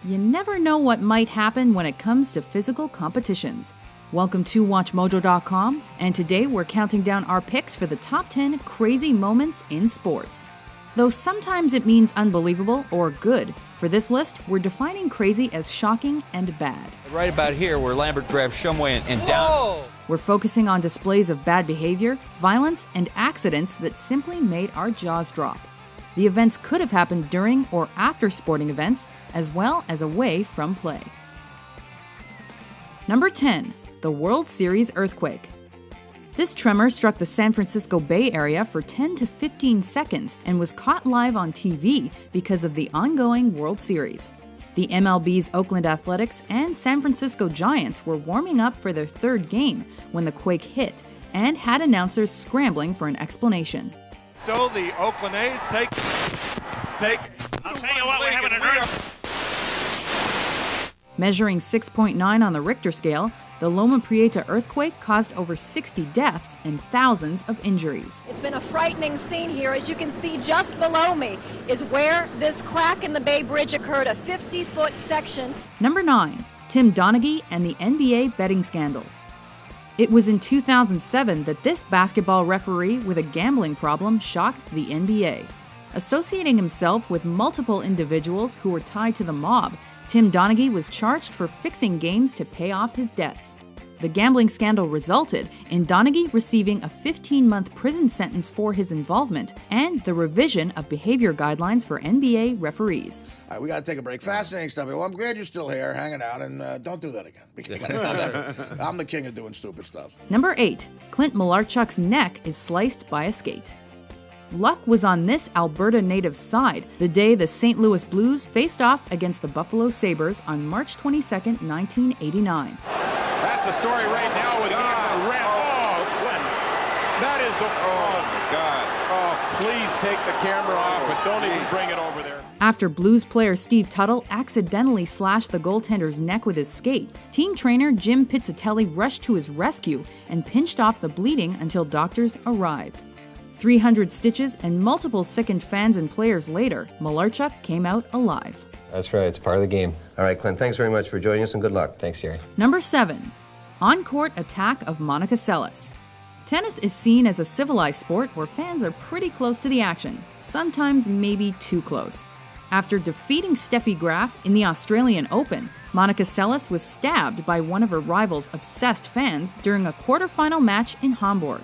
You never know what might happen when it comes to physical competitions. Welcome to WatchMojo.com, and today we're counting down our picks for the top 10 crazy moments in sports. Though sometimes it means unbelievable or good, for this list, we're defining crazy as shocking and bad. Right about here where Lambert grabs Shumway and down. Whoa! We're focusing on displays of bad behavior, violence, and accidents that simply made our jaws drop. The events could have happened during or after sporting events, as well as away from play. Number 10. The World Series earthquake. This tremor struck the San Francisco Bay Area for 10 to 15 seconds and was caught live on TV because of the ongoing World Series. The MLB's Oakland Athletics and San Francisco Giants were warming up for their third game when the quake hit and had announcers scrambling for an explanation. So the Oakland A's take. I'll tell you what, we're having an earthquake. Measuring 6.9 on the Richter scale, the Loma Prieta earthquake caused over 60 deaths and thousands of injuries. It's been a frightening scene here. As you can see just below me is where this crack in the Bay Bridge occurred, a 50-foot section. Number 9. Tim Donaghy and the NBA betting scandal. It was in 2007 that this basketball referee with a gambling problem shocked the NBA. Associating himself with multiple individuals who were tied to the mob, Tim Donaghy was charged for fixing games to pay off his debts. The gambling scandal resulted in Donaghy receiving a 15-month prison sentence for his involvement and the revision of behavior guidelines for NBA referees. All right, we got to take a break. Fascinating stuff. Well, I'm glad you're still here, hanging out, and don't do that again. Because I'm the king of doing stupid stuff. Number 8. Clint Malarchuk's neck is sliced by a skate. Luck was on this Alberta native's side the day the St. Louis Blues faced off against the Buffalo Sabres on March 22, 1989. That's the story right now with the red. Oh, Glenn. That is the. Oh, my God. Oh, please take the camera off and don't even bring it over there. After Blues player Steve Tuttle accidentally slashed the goaltender's neck with his skate, team trainer Jim Pizzatelli rushed to his rescue and pinched off the bleeding until doctors arrived. 300 stitches and multiple sickened fans and players later, Malarchuk came out alive. That's right, it's part of the game. All right, Clint, thanks very much for joining us and good luck. Thanks, Jerry. Number 7. On-court attack of Monica Seles. Tennis is seen as a civilized sport where fans are pretty close to the action, sometimes maybe too close. After defeating Steffi Graf in the Australian Open, Monica Seles was stabbed by one of her rival's obsessed fans during a quarterfinal match in Hamburg.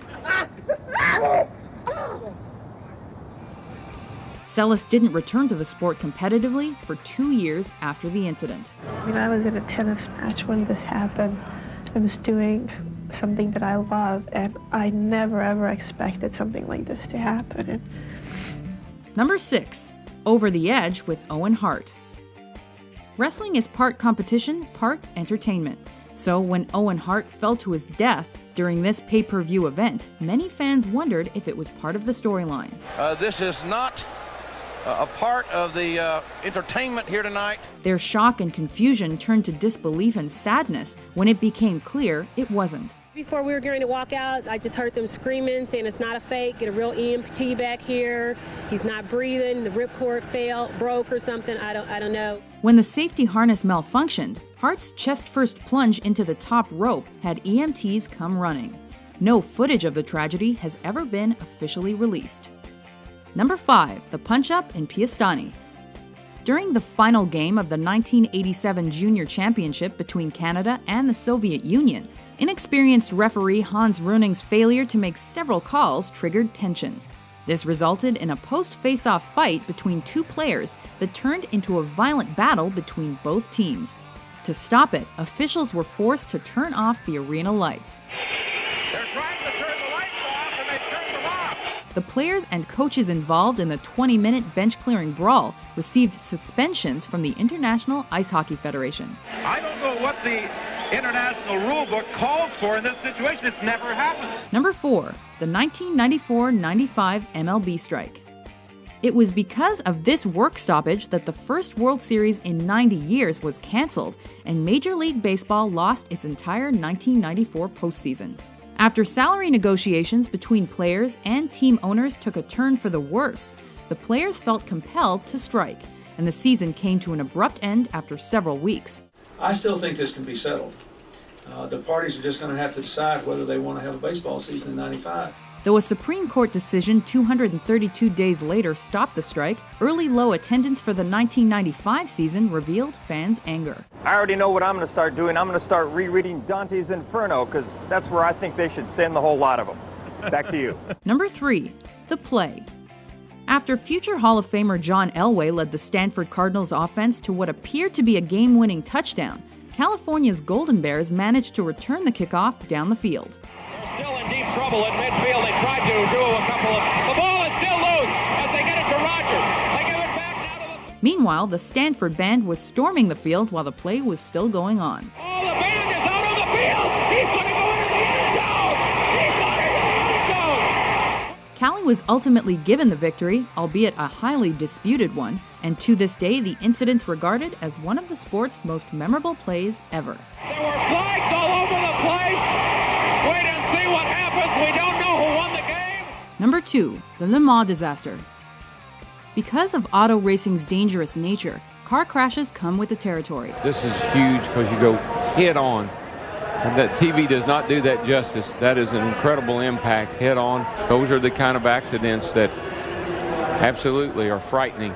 Seles didn't return to the sport competitively for 2 years after the incident. When I was in a tennis match when this happened, I was doing something that I love, and I never ever expected something like this to happen. Number 6. Over the Edge with Owen Hart. Wrestling is part competition, part entertainment. So when Owen Hart fell to his death during this pay-per-view event, many fans wondered if it was part of the storyline. This is not a part of the entertainment here tonight. Their shock and confusion turned to disbelief and sadness when it became clear it wasn't. Before we were going to walk out, I just heard them screaming, saying it's not a fake, get a real EMT back here, he's not breathing, the ripcord broke or something, I don't know. When the safety harness malfunctioned, Hart's chest-first plunge into the top rope had EMTs come running. No footage of the tragedy has ever been officially released. Number 5. The punch-up in Piestany. During the final game of the 1987 Junior Championship between Canada and the Soviet Union, inexperienced referee Hans Runing's failure to make several calls triggered tension. This resulted in a post-face-off fight between two players that turned into a violent battle between both teams. To stop it, officials were forced to turn off the arena lights. They're trying to turn the lights off, and they turned them off. The players and coaches involved in the 20-minute bench-clearing brawl received suspensions from the International Ice Hockey Federation. I don't know what the international rule book calls for in this situation. It's never happened. Number 4. The 1994-95 MLB strike. It was because of this work stoppage that the first World Series in 90 years was canceled, and Major League Baseball lost its entire 1994 postseason. After salary negotiations between players and team owners took a turn for the worse, the players felt compelled to strike, and the season came to an abrupt end after several weeks. I still think this can be settled. The parties are just going to have to decide whether they want to have a baseball season in '95. Though a Supreme Court decision 232 days later stopped the strike, early low attendance for the 1995 season revealed fans' anger. I already know what I'm going to start doing. I'm going to start rereading Dante's Inferno, because that's where I think they should send the whole lot of them. Back to you. Number 3, the play. After future Hall of Famer John Elway led the Stanford Cardinals offense to what appeared to be a game-winning touchdown, California's Golden Bears managed to return the kickoff down the field. Still in deep trouble at midfield. They tried to do a couple of... The ball is still loose as they get it to Rogers. They give it back now to the... Meanwhile, the Stanford band was storming the field while the play was still going on. Oh, the band is out on the field. He's going to go into the end zone. He's going into the end zone. Cali was ultimately given the victory, albeit a highly disputed one, and to this day the incident's regarded as one of the sport's most memorable plays ever. There were flags all over the place. Wait and see what happens. We don't know who won the game. Number 2, the Le Mans disaster. Because of auto racing's dangerous nature, car crashes come with the territory. This is huge because you go head on. And that TV does not do that justice. That is an incredible impact head on. Those are the kind of accidents that absolutely are frightening.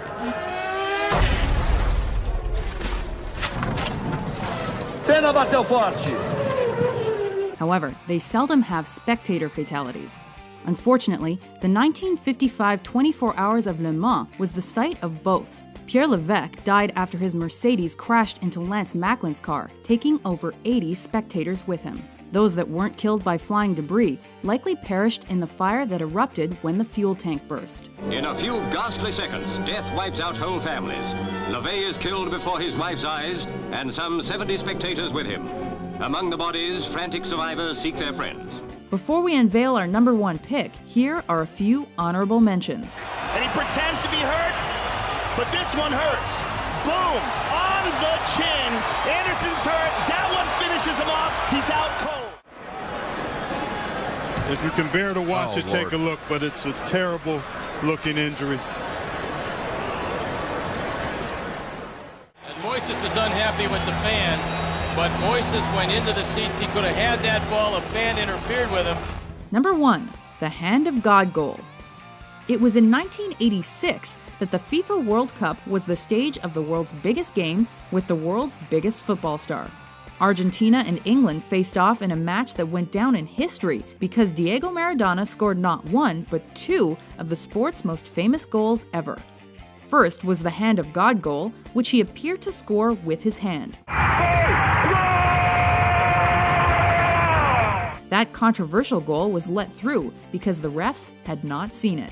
However, they seldom have spectator fatalities. Unfortunately, the 1955 24 Hours of Le Mans was the site of both. Pierre Levesque died after his Mercedes crashed into Lance Macklin's car, taking over 80 spectators with him. Those that weren't killed by flying debris likely perished in the fire that erupted when the fuel tank burst. In a few ghastly seconds, death wipes out whole families. LeVay is killed before his wife's eyes, and some 70 spectators with him. Among the bodies, frantic survivors seek their friends. Before we unveil our number 1 pick, here are a few honorable mentions. And he pretends to be hurt, but this one hurts. Boom! On the chin. Anderson's hurt. That one finishes him off. He's out cold. If you can bear to watch it, take a look, but it's a terrible looking injury. And Moises is unhappy with the fans, but Moises went into the seats. He could have had that ball. A fan interfered with him. Number 1, the Hand of God goal. It was in 1986 that the FIFA World Cup was the stage of the world's biggest game with the world's biggest football star. Argentina and England faced off in a match that went down in history because Diego Maradona scored not 1, but 2 of the sport's most famous goals ever. First was the Hand of God goal, which he appeared to score with his hand. That controversial goal was let through because the refs had not seen it.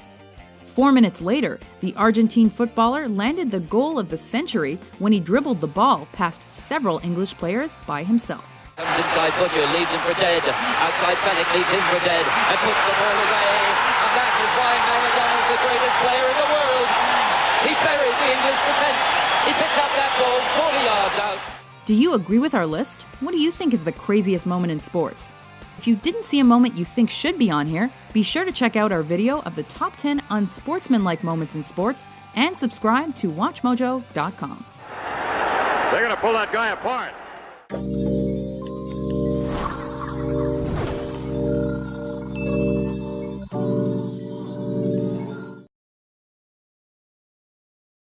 4 minutes later, the Argentine footballer landed the goal of the century when he dribbled the ball past several English players by himself. Comes inside Butcher, leaves him for dead. Outside Fennick, leaves him for dead and puts the ball away. And that is why Maradona's the greatest player in the world. He buried the English defense. He picked up that ball 40 yards out. Do you agree with our list? What do you think is the craziest moment in sports? If you didn't see a moment you think should be on here, be sure to check out our video of the top 10 unsportsmanlike moments in sports and subscribe to WatchMojo.com. They're going to pull that guy apart.